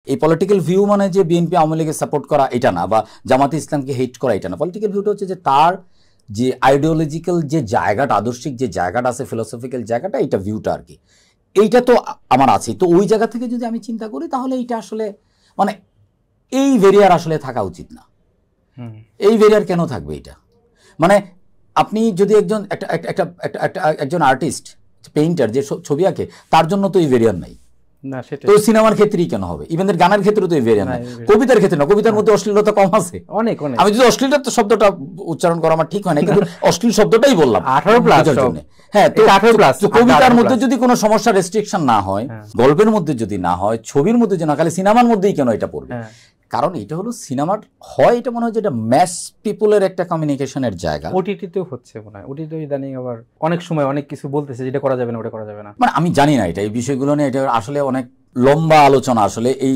এই political view মানে যে বিএনপি আওয়ামী লীগকে সাপোর্ট করা এটা না, বা জামাতে ইসলামকে হেট করা এটা না। পলিটিক্যাল ভিউটা হচ্ছে যে তার যে আইডিওলজিক্যাল যে জায়গাটা, আদর্শিক যে জায়গাটা আছে, ফিলোসফিক্যাল জায়গাটা, এটা ভিউটা আর কি, এইটা তো আমার আছে। তো ওই জায়গা থেকে যদি আমি চিন্তা করি তাহলে এইটা আসলে মানে এই ভেরিয়ার আসলে থাকা উচিত না। এই ভেরিয়ার কেন থাকবে এটা? মানে আপনি যদি একজন আর্টিস্ট, পেইন্টার যে ছবি আঁকে, তার জন্য তো এই ভেরিয়ার নাই। তো সিনেমার ক্ষেত্রেই কেন হবে? ইভেন গানের ক্ষেত্রে তো এই ভেরিয়ার নাই, কবিতার ক্ষেত্রে না। কবিতার মধ্যে অশ্লীলতা কম আছে অনেক। আমি যদি অশ্লীলতা শব্দটা উচ্চারণ করা আমার ঠিক হয় না, কিন্তু অশ্লীল শব্দটাই বললাম 18+। হ্যাঁ, তো কবিতার মধ্যে যদি কোনো সমস্যা, রেস্ট্রিকশন না হয়, গল্পের মধ্যে যদি না হয়, ছবির মধ্যে যদি না, খালি সিনেমার মধ্যেই কেন এটা পড়বে? কারণ এটা হলো সিনেমার হয়, এটা মনে হয় যেটা ম্যাস পিপলের একটা কমিউনিকেশনের জায়গা। ওটিটিতেও হচ্ছে মনে হয়, ওটিটি ইদানিং আবার অনেক সময় অনেক কিছু বলতেছে যেটা করা যাবে না, ওটা করা যাবে না। মানে আমি জানি না এটা, এই বিষয়গুলো নিয়ে এটা আসলে অনেক লম্বা আলোচনা আসলে। এই